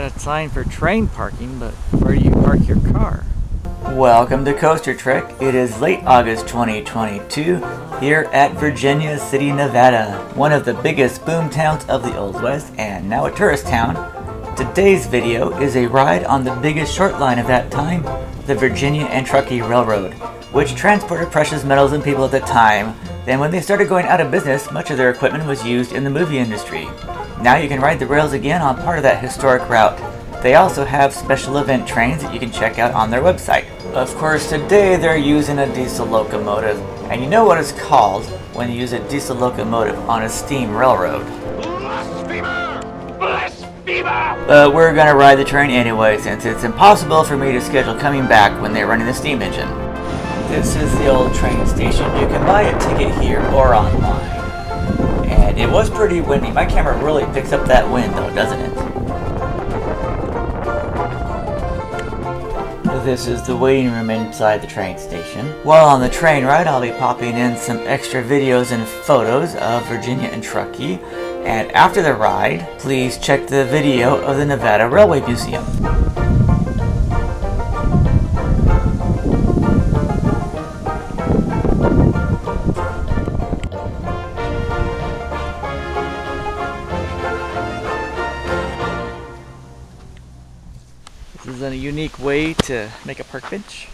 Got a sign for train parking, but where do you park your car? Welcome to Coaster Trek. It is late August 2022 here at Virginia City, Nevada, one of the biggest boom towns of the Old West and now a tourist town. Today's video is a ride on the biggest short line of that time, the Virginia and Truckee Railroad, which transported precious metals and people at the time. Then when they started going out of business, much of their equipment was used in the movie industry. Now you can ride the rails again on part of that historic route. They also have special event trains that you can check out on their website. Of course, today they're using a diesel locomotive, and you know what it's called when you use a diesel locomotive on a steam railroad. Blasphemer! Blasphemer! But we're gonna ride the train anyway, since it's impossible for me to schedule coming back when they're running the steam engine. This is the old train station. You can buy a ticket here or online. And it was pretty windy. My camera really picks up that wind though, doesn't it? This is the waiting room inside the train station. While on the train ride, I'll be popping in some extra videos and photos of Virginia and Truckee. And after the ride, please check the video of the Nevada Railway Museum. This is a unique way to make a park bench.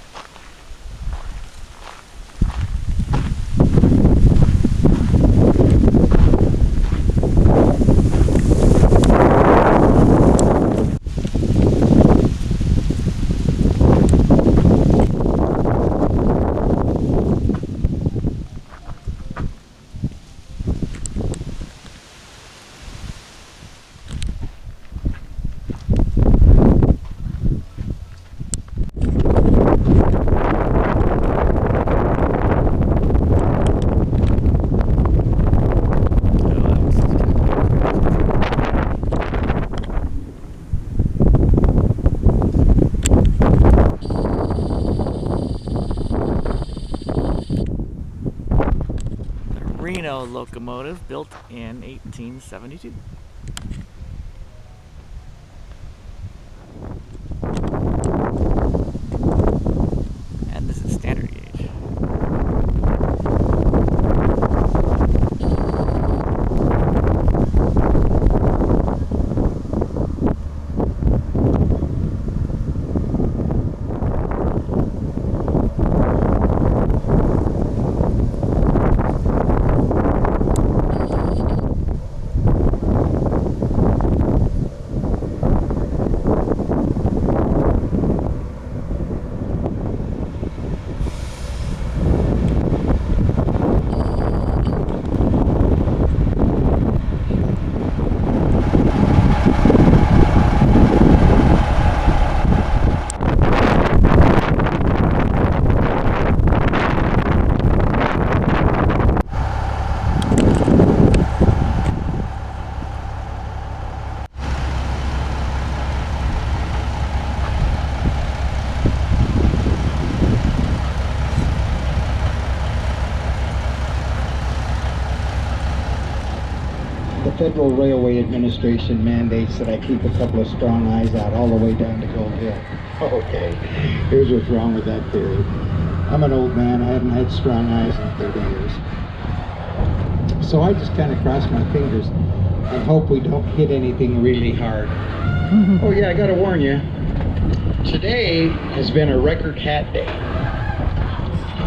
Locomotive built in 1872. And this is standard gauge. The Federal Railway Administration mandates that I keep a couple of strong eyes out all the way down to Gold Hill. Okay, here's what's wrong with that theory. I'm an old man, I haven't had strong eyes in 30 years. So I just kind of cross my fingers and hope we don't hit anything really hard. Oh yeah, I gotta warn you, today has been a record hat day.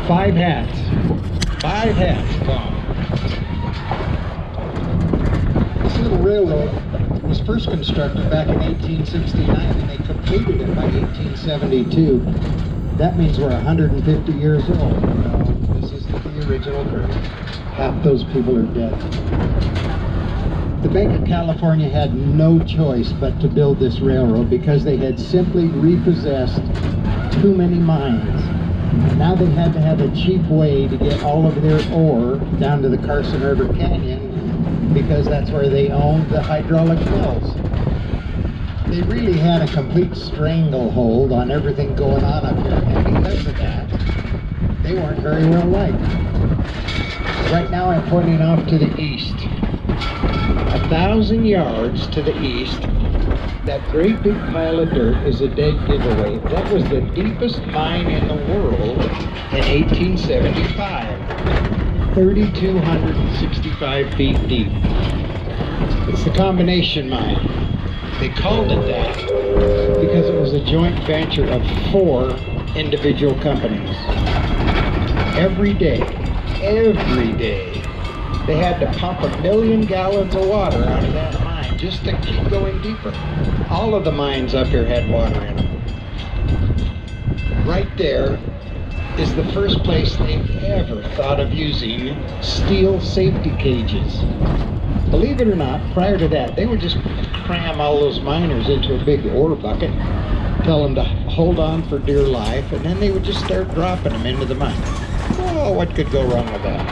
5 hats. 5 hats, Tom. This little railroad was first constructed back in 1869 and they completed it by 1872. That means we're 150 years old. No, this isn't the original curve. Half those people are dead. The Bank of California had no choice but to build this railroad because they had simply repossessed too many mines. Now they had to have a cheap way to get all of their ore down to the Carson River Canyon because that's where they owned the hydraulic mills. They really had a complete stranglehold on everything going on up here, and because of that, they weren't very well liked. Right now I'm pointing off to the east. 1,000 yards to the east, That great big pile of dirt is a dead giveaway. That was the deepest mine in the world in 1875. 3,265 feet deep. It's the combination mine. They called it that because it was a joint venture of 4 individual companies. Every day, they had to pump 1 million gallons of water out of that mine just to keep going deeper. All of the mines up here had water in them. Right there is the first place they ever thought of using steel safety cages. Believe it or not, prior to that, they would just cram all those miners into a big ore bucket, tell them to hold on for dear life, and then they would just start dropping them into the mine. Oh, what could go wrong with that?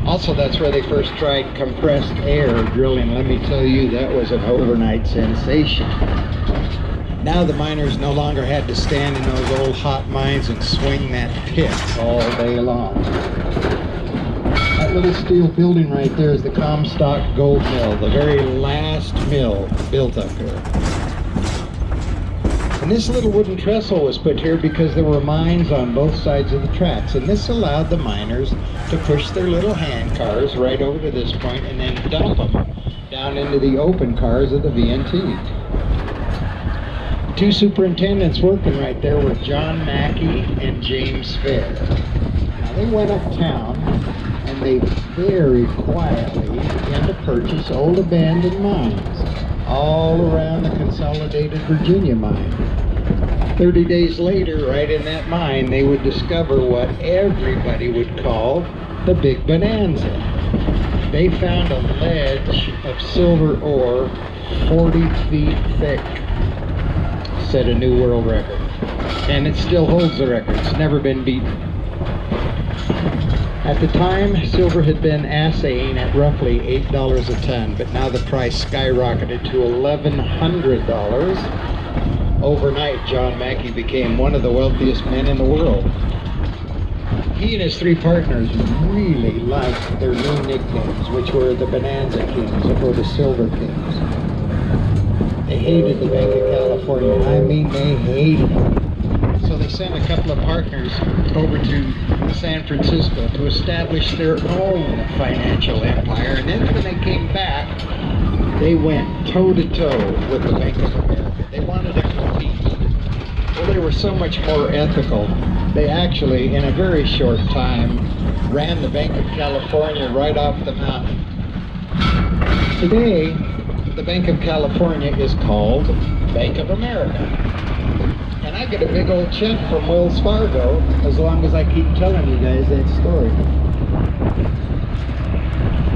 Also, that's where they first tried compressed air drilling. Let me tell you, that was an overnight sensation. Now the miners no longer had to stand in those old hot mines and swing that pick all day long. That little steel building right there is the Comstock Gold Mill, the very last mill built up here. And this little wooden trestle was put here because there were mines on both sides of the tracks, and this allowed the miners to push their little hand cars right over to this point and then dump them down into the open cars of the VNT. 2 superintendents working right there were John Mackey and James Fair. Now they went uptown and they very quietly began to purchase old abandoned mines all around the Consolidated Virginia mine. 30 days later, right in that mine, they would discover what everybody would call the Big Bonanza. They found a ledge of silver ore 40 feet thick. Set a new world record. And it still holds the record. It's never been beaten. At the time, silver had been assaying at roughly $8 a ton, but now the price skyrocketed to $1,100. Overnight, John Mackey became one of the wealthiest men in the world. He and his 3 partners really liked their new nicknames, which were the Bonanza Kings or the Silver Kings. They hated the Bank of California. I mean, they hated it. So they sent a couple of partners over to San Francisco to establish their own financial empire. And then when they came back, they went toe-to-toe with the Bank of America. They wanted to compete. Well, they were so much more ethical. They actually, in a very short time, ran the Bank of California right off the mountain. Today, the Bank of California is called Bank of America. And I get a big old check from Wells Fargo as long as I keep telling you guys that story.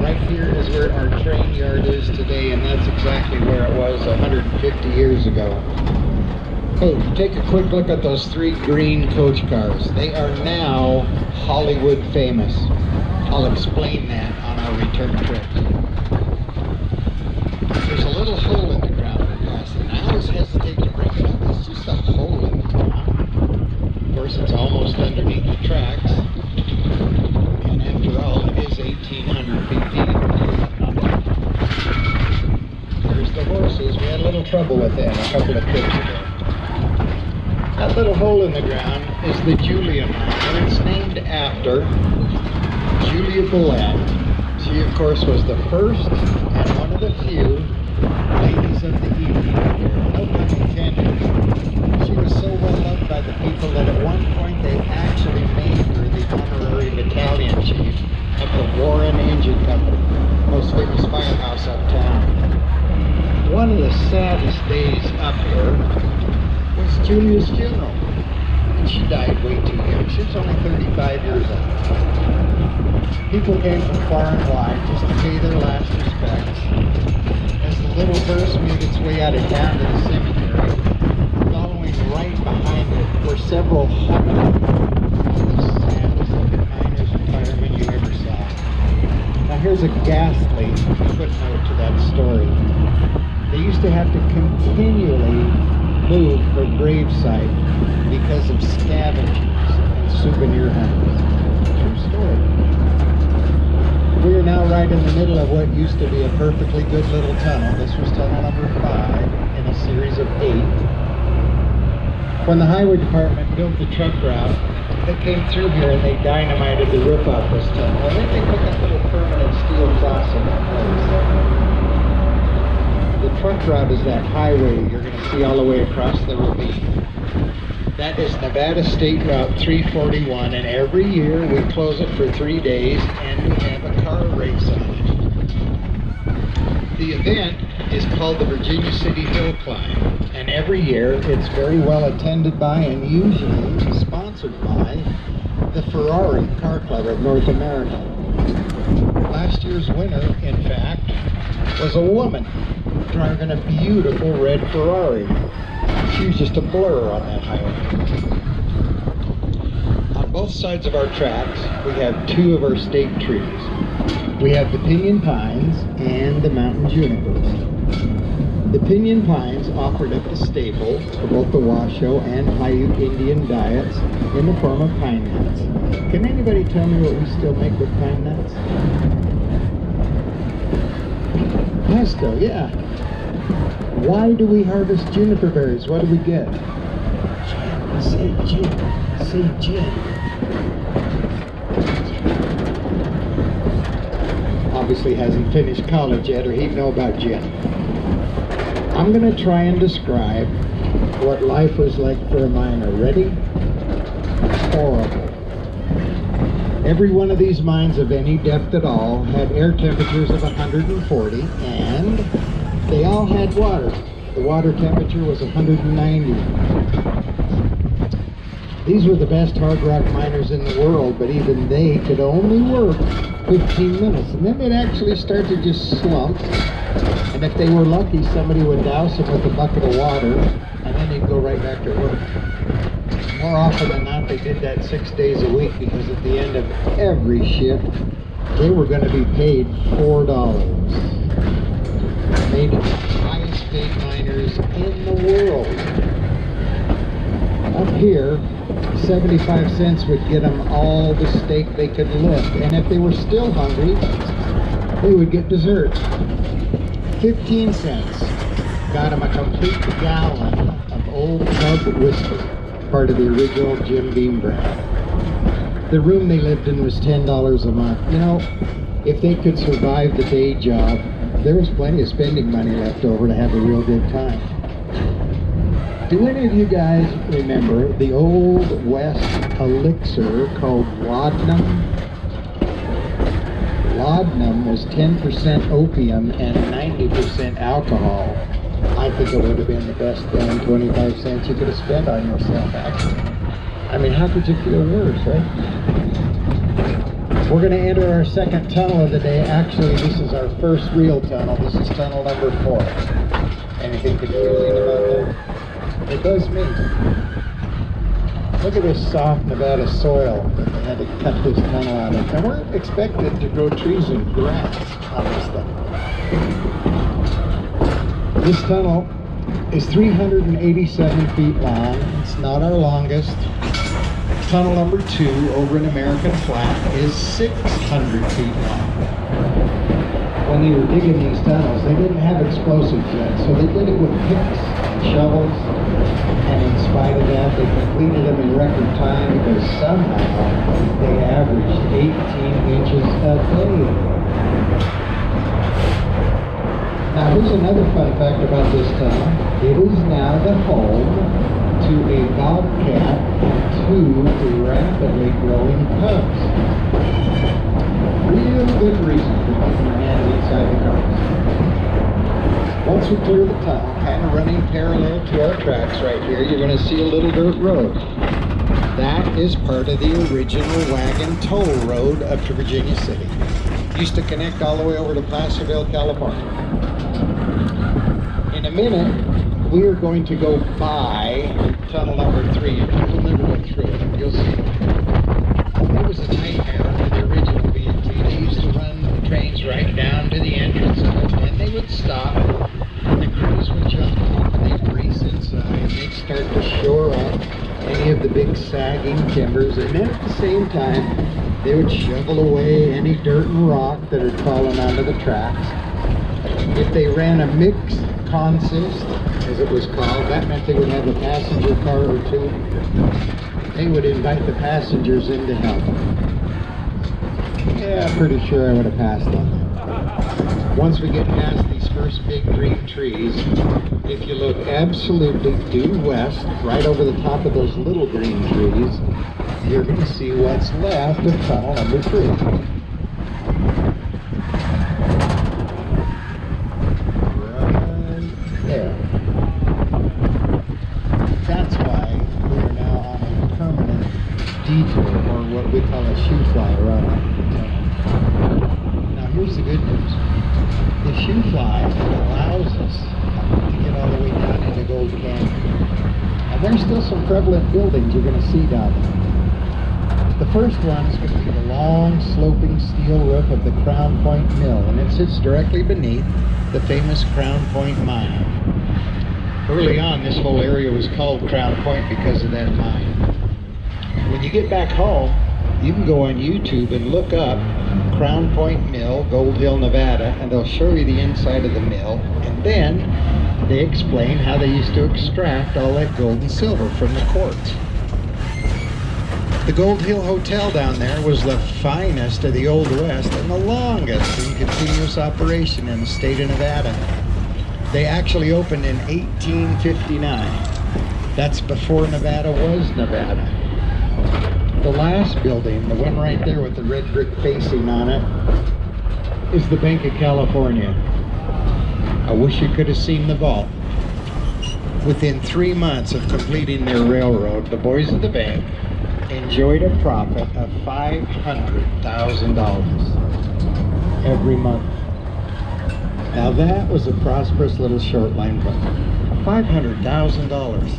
Right here is where our train yard is today, and that's exactly where it was 150 years ago. Hey, take a quick look at those 3 green coach cars. They are now Hollywood famous. I'll explain that on our return trip. There's a little hole in the ground we're passing. I always hesitate to bring it up. It's just a hole in the ground. Of course, it's almost underneath the tracks. And after all, it is 1,800 feet deep. There's the horses. We had a little trouble with them a couple of trips ago. That little hole in the ground is the Julia mine, and it's named after Julia Bulette. She, of course, was the first and one of the few ladies of the evening here. No pun intended. She was so well loved by the people that at one point they actually made her the honorary battalion chief of the Warren Engine Company, most famous firehouse uptown. One of the saddest days up here was Julia's funeral. And she died way too young. She was only 35 years old. People came from far and wide just to pay their last respects. As the little hearse made its way out of town to the cemetery, following right behind it were several hundred of the saddest looking miners and firemen you ever saw. Now here's a ghastly footnote to that story. They used to have to continually move her gravesite because of scavengers and souvenir hunters. True story. We are now right in the middle of what used to be a perfectly good little tunnel. This was tunnel number 5. When the highway department built the truck route, they came through here and they dynamited the roof off this tunnel. And then they put that little permanent steel crossing in place. The truck route is that highway you're going to see all the way across the ravine. That is Nevada State Route 341, and every year we close it for 3 days and we have a car race on it. The event is called the Virginia City Hill Climb, and every year it's very well attended by and usually sponsored by the Ferrari Car Club of North America. Last year's winner, in fact, was a woman driving a beautiful red Ferrari. She was just a blur on that highway. On both sides of our tracks, we have 2 of our state trees. We have the pinyon pines and the mountain junipers. The pinyon pines offered up the staple for both the Washoe and Paiute Indian diets in the form of pine nuts. Can anybody tell me what we still make with pine nuts? Pesto, yeah. Why do we harvest juniper berries? What do we get? Gin. Say gin. Say gin. Obviously hasn't finished college yet, or he'd know about gin. I'm going to try and describe what life was like for a miner. Ready? Horrible. Every one of these mines of any depth at all had air temperatures of 140, and they all had water. The water temperature was 190. These were the best hard rock miners in the world, but even they could only work 15 minutes. And then they'd actually start to just slump. And if they were lucky, somebody would douse them with a bucket of water, and then they'd go right back to work. More often than not, they did that 6 days a week, because at the end of every shift, they were going to be paid $4. Made them the highest paid miners in the world. Up here, 75 cents would get them all the steak they could lift, and if they were still hungry, they would get dessert. 15 cents got them a complete gallon of Old Pub whiskey, part of the original Jim Beam brand. The room they lived in was $10 a month. You know, if they could survive the day job, there was plenty of spending money left over to have a real good time. Do any of you guys remember the Old West elixir called laudanum? Laudanum was 10% opium and 90% alcohol. I think it would have been the best damn 25 cents you could have spent on yourself, actually. I mean, how could you feel worse, right? We're going to enter our second tunnel of the day. Actually, this is our first real tunnel. This is tunnel number 4. Anything confusing about that? It does me. Look at this soft Nevada soil that they had to cut this tunnel out of. And we're expected to grow trees and grass on this thing. This tunnel is 387 feet long. It's not our longest. Tunnel number 2 over in American Flat is 600 feet long. When they were digging these tunnels, they didn't have explosives yet, so they did it with picks and shovels, and in spite of that, they completed them in record time because somehow they averaged 18 inches a day. Now here's another fun fact about this tunnel. It is now the home to a bobcat and 2 rapidly growing cubs. Real good reason for putting your hands inside the cars. Once we clear the tunnel, kind of running parallel to our tracks right here, you're going to see a little dirt road. That is part of the original wagon toll road up to Virginia City. Used to connect all the way over to Placerville, California. In a minute, we are going to go by tunnel number 3. We'll never go through it. You'll see. It was a nightmare for the original B&T. They used to run the trains right down to the entrance of it, and they would stop, and the crews would jump off, and they'd race inside, and they'd start to shore up any of the big sagging timbers, and then at the same time, they would shovel away any dirt and rock that had fallen onto the tracks. If they ran a mixed consist, as it was called. That meant they would have a passenger car or two. They would invite the passengers in to help. Yeah, I'm pretty sure I would have passed on that. Once we get past these first big green trees, if you look absolutely due west, right over the top of those little green trees, you're going to see what's left of tunnel number 3. Right there. That's why we are now on a permanent detour, or what we call a shoe fly around the tunnel. Now here's the good news. The shoe fly allows us to get all the way down into Gold Canyon. And there's still some prevalent buildings you're going to see down there. The first one is going to be the long, sloping steel roof of the Crown Point Mill, and it sits directly beneath the famous Crown Point Mine. Early on, this whole area was called Crown Point because of that mine. When you get back home, you can go on YouTube and look up Crown Point Mill, Gold Hill, Nevada, and they'll show you the inside of the mill, and then they explain how they used to extract all that gold and silver from the quartz. The Gold Hill Hotel down there was the finest of the Old West and the longest in continuous operation in the state of Nevada. They actually opened in 1859. That's before Nevada was Nevada. The last building, the one right there with the red brick facing on it, is the Bank of California. I wish you could have seen the vault. Within 3 months of completing their railroad, the boys of the bank enjoyed a profit of $500,000 every month. Now that was a prosperous little short line book. $500,000.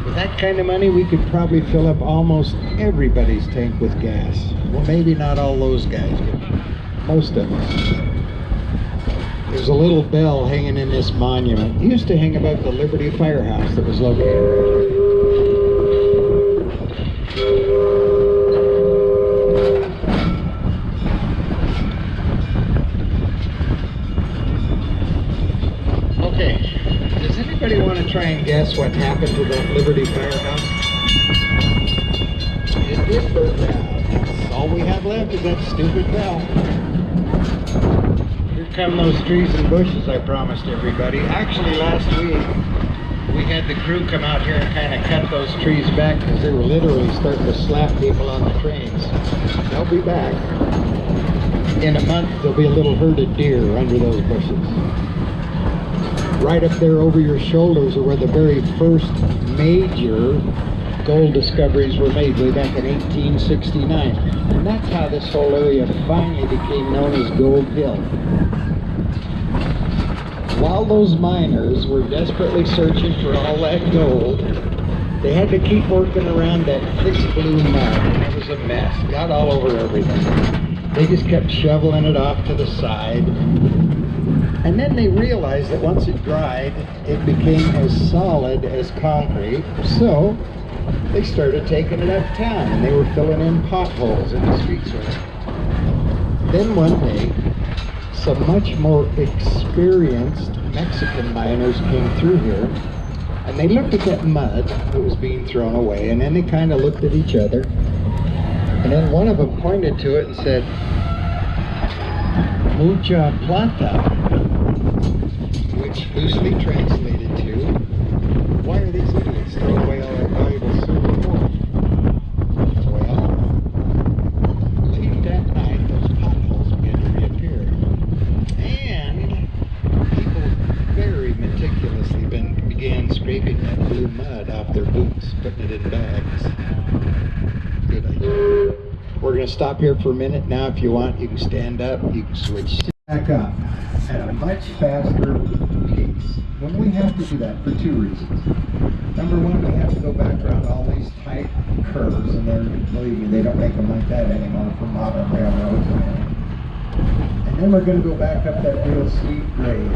With that kind of money, we could probably fill up almost everybody's tank with gas. Well, maybe not all those guys, but most of us. There's a little bell hanging in this monument. It used to hang above the Liberty Firehouse that was located right here. Okay, does anybody want to try and guess what happened to that Liberty Firehouse? It did burn down. That's all we have left is that stupid bell. Here come those trees and bushes I promised everybody. Actually, last week, we had the crew come out here and kind of cut those trees back because they were literally starting to slap people on the trains. They'll be back. In a month, there'll be a little herd of deer under those bushes. Right up there over your shoulders are where the very first major gold discoveries were made way back in 1869. And that's how this whole area finally became known as Gold Hill. While those miners were desperately searching for all that gold, they had to keep working around that thick blue mud, and it was a mess. Got all over everything. They just kept shoveling it off to the side. And then they realized that once it dried, it became as solid as concrete. So they started taking it uptown, and they were filling in potholes in the streets with it. Then one day, some much more experienced Mexican miners came through here, and they looked at that mud that was being thrown away, and then they kind of looked at each other, and then one of them pointed to it and said, "Mucha plata," which loosely translated to, "Why are these idiots throwing away all that valuable silver for?" Well, late that night, those potholes began to reappear. And people very meticulously began scraping that blue mud off their boots, putting it in bags. Good idea. We're going to stop here for a minute. Now, if you want, you can stand up, you can switch back up at a much faster pace. When we have to do that for two reasons. Number one, we have to go back around all these tight curves, and believe me, they don't make them like that anymore for modern railroads. And then we're going to go back up that real steep grade,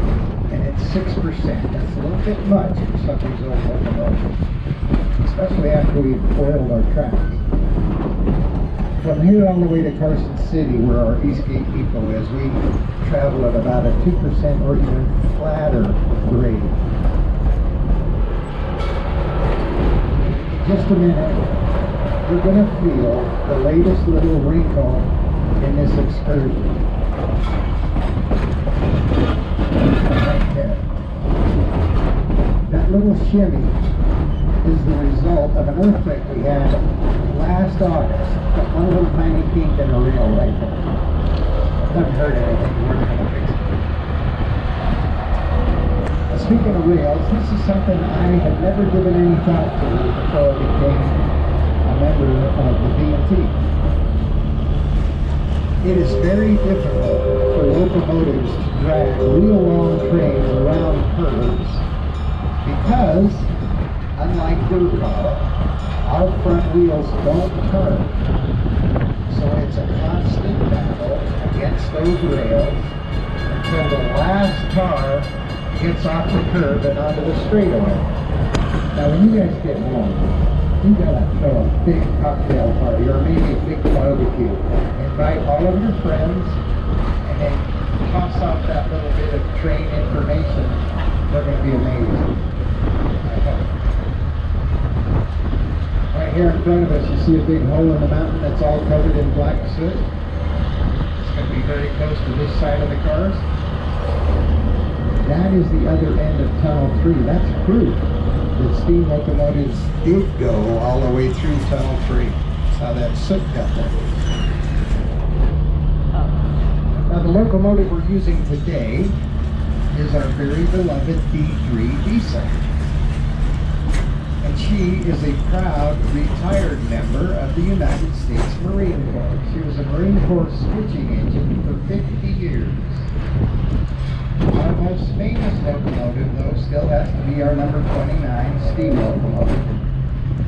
and it's 6%. That's a little bit much for some of these old locomotives, especially after we've oiled our tracks. From here all the way to Carson City, where our Eastgate Depot is, we travel at about a 2% or even flatter grade. Just a minute, you're going to feel the latest little wrinkle in this excursion. Right there. That little shimmy is the result of an earthquake we had last August. Got one little tiny kink in a rail right there. Doesn't hurt anything. We're going to fix it. Speaking of rails, this is something I had never given any thought to before I became a member of the B&T. It is very difficult for locomotives to drag real long trains around curves because, unlike dirt car, our front wheels don't turn. So it's a constant battle against those rails until the last car gets off the curb and onto the straightaway. Now when you guys get home, you gotta throw a big cocktail party or maybe a big barbecue. Invite all of your friends and then toss off that little bit of train information. They're gonna be amazing. Right here in front of us, you see a big hole in the mountain that's all covered in black soot. It's going to be very close to this side of the cars. That is the other end of Tunnel 3. That's proof that steam locomotives did go all the way through Tunnel 3. That's how that soot got there. Now the locomotive we're using today is our very beloved D3 diesel. And she is a proud retired member of the United States Marine Corps. She was a Marine Corps switching engine for 50 years. Our most famous locomotive, though, still has to be our number 29 steam locomotive.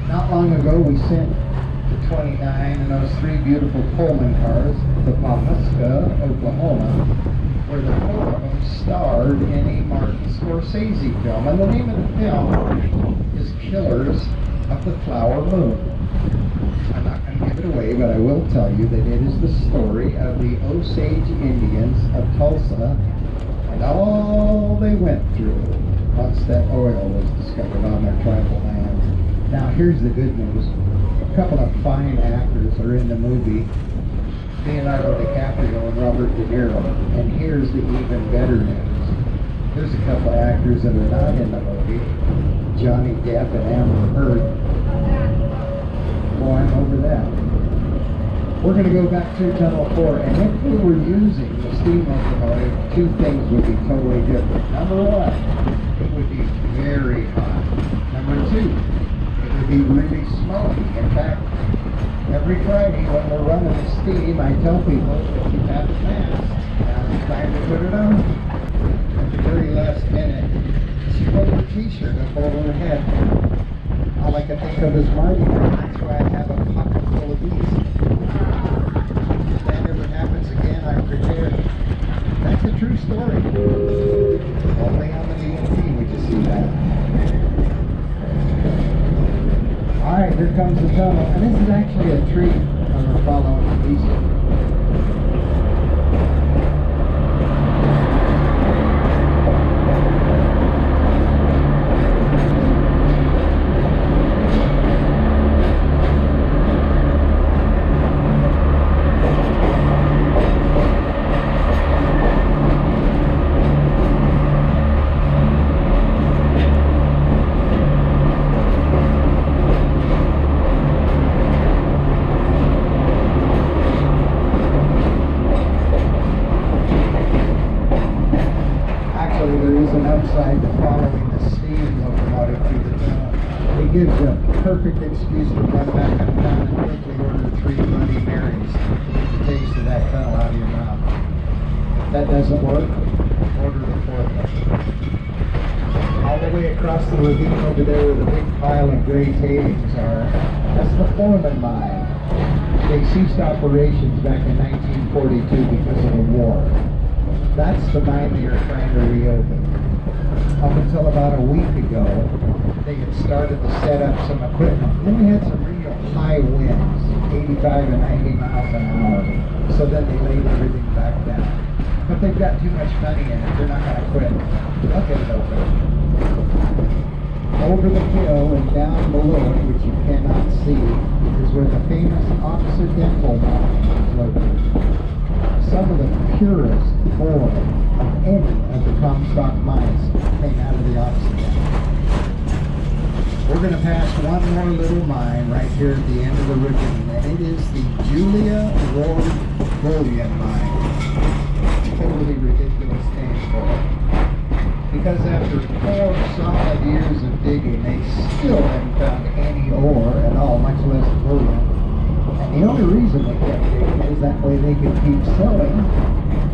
Not long ago, we sent the 29 and those three beautiful Pullman cars to Pahuska, Oklahoma, where the four of them starred in a Martin Scorsese film. And the name of the film is Killers of the Flower Moon. I'm not going to give it away, but I will tell you that it is the story of the Osage Indians of Tulsa and all they went through once that oil was discovered on their tribal lands. Now here's the good news. A couple of fine actors are in the movie, Leonardo DiCaprio and Robert De Niro. And here's the even better news. There's a couple of actors that are not in the movie, Johnny Depp and Amber Heard. Boy, I'm over that. We're going to go back through Tunnel 4, and if we were using the steam locomotive, two things would be totally different. Number one, it would be very hot. Number two, it would be really smoky. In fact, every Friday when we're running the steam, I tell people, if you have a mask, now it's time to put it on. At the very last minute, she put her t-shirt up over her head. All I can think of is Marty. That's why I have a pocket full of these. If that ever happens again, I'm prepared. That's a true story. Only on the D&T would you see that. Alright, here comes the tunnel. And this is actually a tree we're following east. Upside to following the steam locomotive through the tunnel. It gives you a perfect excuse to run back up town and quickly order 3 Bloody Marys to get the taste of that tunnel out of your mouth. If that doesn't work, order the 4th one. All the way across the ravine over there where the big pile of gray tailings are, that's the Foreman mine. They ceased operations back in 1942 because of a war. That's the mine they are trying to reopen. up until about a week ago, they had started to set up some equipment. Then we had some real high winds, 85 and 90 miles an hour. So then they laid everything back down. But they've got too much money in it. They're not going to quit. They'll get it open. Over the hill and down below it, which you cannot see, is where the famous Occidental mine is located. Some of the purest ore of any of the Comstock mines came out of the Occidental. We're going to pass one more little mine right here at the end of the ravine, and it is the Julia Ward Bullion Mine. Totally ridiculous name for it. Because after 4 solid years of digging, they still haven't found any ore at all, much less bullion. And the only reason they kept digging is that way they could keep selling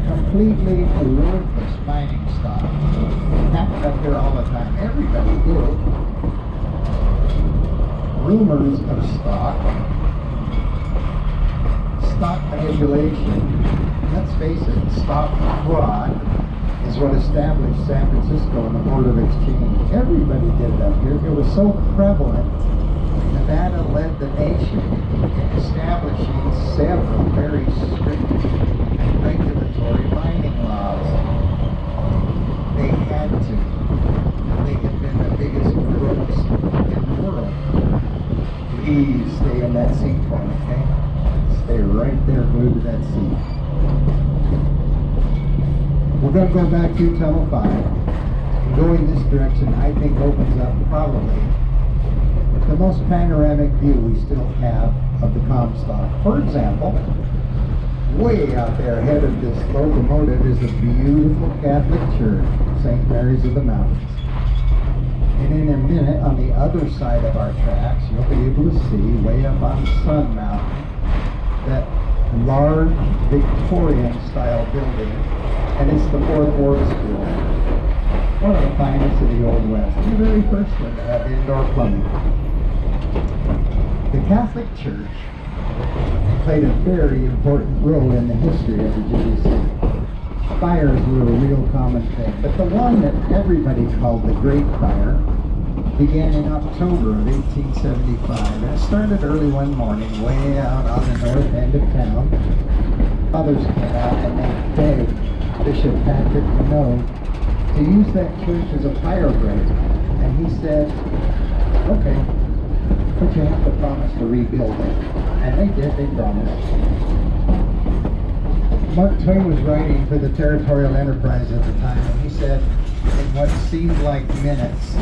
completely worthless mining stock. It happened up here all the time. Everybody did it. Rumors of stock manipulation, let's face it, stock fraud is what established San Francisco and the Board of Exchange. Everybody did it up here. It was so prevalent. Nevada led the nation in establishing several very strict regulatory mining laws. They had to. They had been the biggest crooks in the world. Please stay in that seat for me, okay? Stay right there glued to that seat. We're going to go back to Tunnel 5. And going this direction, I think, opens up probably the most panoramic view we still have of the Comstock. For example, way out there ahead of this locomotive is a beautiful Catholic church, St. Mary's of the Mountains. And in a minute, on the other side of our tracks, you'll be able to see, way up on Sun Mountain, that large Victorian-style building, and it's the Fourth Ward School. One of the finest of the Old West. The very first one to have indoor plumbing. The Catholic Church played a very important role in the history of Virginia City. Fires were a real common thing, but the one that everybody called the Great Fire began in October of 1875, and it started early one morning way out on the north end of town. Others came out and they begged Bishop Patrick Minot to use that church as a fire break, and he said, okay, but you have to promise to rebuild it. And they did, they promised. Mark Twain was writing for the Territorial Enterprise at the time, and he said, in what seemed like minutes,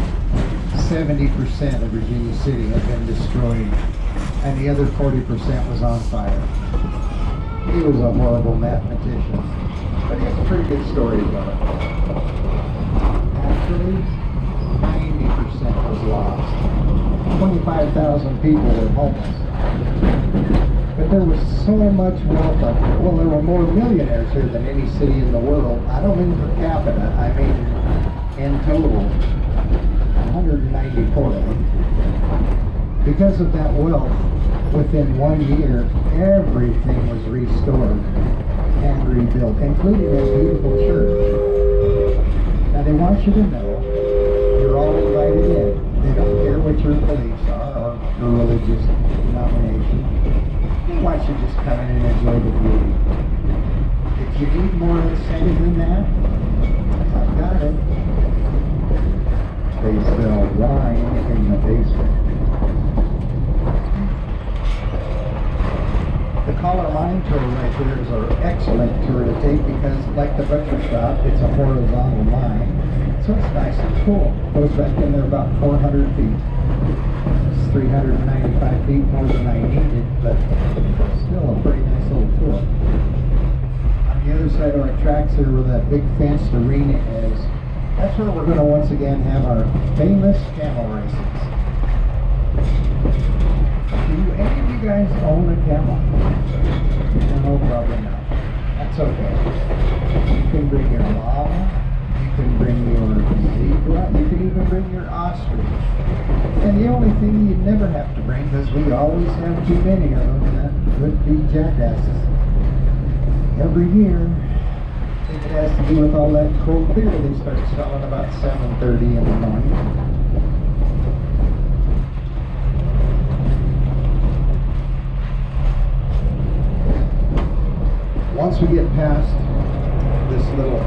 70% of Virginia City had been destroyed, and the other 40% was on fire. He was a horrible mathematician, but he has pretty good stories about it. Actually, 90% was lost. 25,000 people were homeless. But there was so much wealth up there. Well, there were more millionaires here than any city in the world. I don't mean per capita, I mean in total. 194 of them. Because of that wealth, within 1 year, everything was restored and rebuilt, including that beautiful church. Now they want you to know, you're all invited in. They don't care what your beliefs are or your religious denomination. They want you to just come in and enjoy the beauty. If you need more incentive than that, I've got it. They sell wine in the basement. The Collar Mine tour right there is an excellent tour to take because, like the butcher shop, it's a horizontal mine. So it's nice and cool. Goes back in there about 400 feet. It's 395 feet more than I needed, but still a pretty nice little tour. On the other side of our tracks here where that big fenced arena is, that's where we're going to once again have our famous camel races. Do any of you guys own a camel? No, probably not. That's okay. You can bring your llama, you can bring your zebra, you can even bring your ostrich. And the only thing you'd never have to bring, because we always have too many of them, that would be jackasses. Every year, think it has to do with all that cold beer they start selling about 7:30 in the morning. Once we get past this little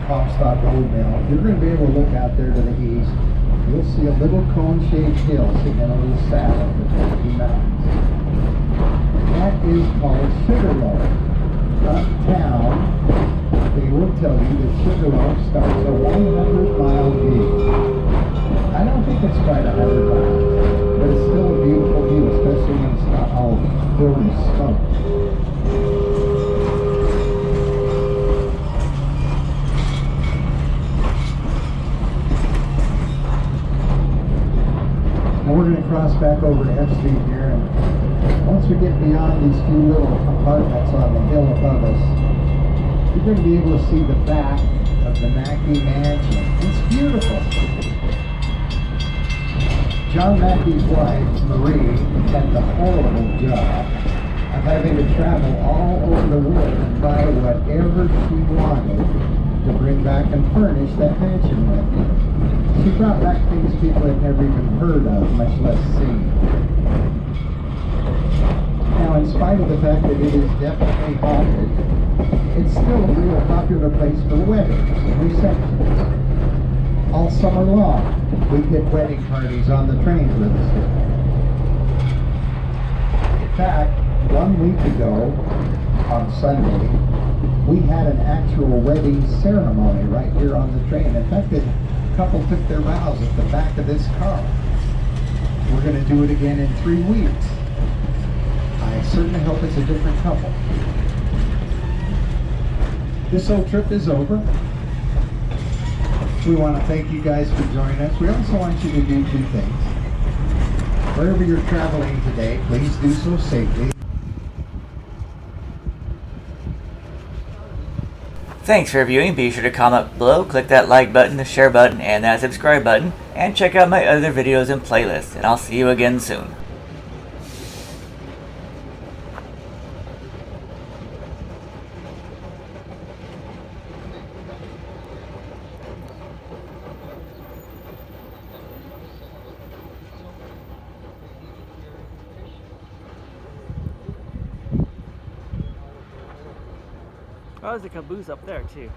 Comstock Road Mill, you're going to be able to look out there to the east. You'll see a little cone-shaped hill sitting in a little saddle with the Truckee Mountains. That is called Sugarloaf. Uptown, they will tell you that Sugarloaf starts a 100-mile gig. I don't think it's quite 100 miles, but it's still a beautiful view, especially when it's not all filled with smoke. Now we're going to cross back over to F Street here, and once we get beyond these few little apartments on the hill above us, you're going to be able to see the back of the Mackey Mansion. It's beautiful. John Mackey's wife, Marie, had the horrible job of having to travel all over the world and buy whatever she wanted to bring back and furnish that mansion with. She brought back things people had never even heard of, much less seen. Now, in spite of the fact that it is definitely haunted, it's still a real popular place for weddings and receptions. All summer long, we get wedding parties on the trains with us here. In fact, 1 week ago, on Sunday, we had an actual wedding ceremony right here on the train. In fact, the couple took their vows at the back of this car. We're going to do it again in 3 weeks. I certainly hope it's a different couple. This whole trip is over. We want to thank you guys for joining us. We also want you to do 2 things. Wherever you're traveling today, please do so safely. Thanks for viewing. Be sure to comment below, click that like button, the share button, and that subscribe button, and check out my other videos and playlists, and I'll see you again soon. Oh, there's a caboose up there too.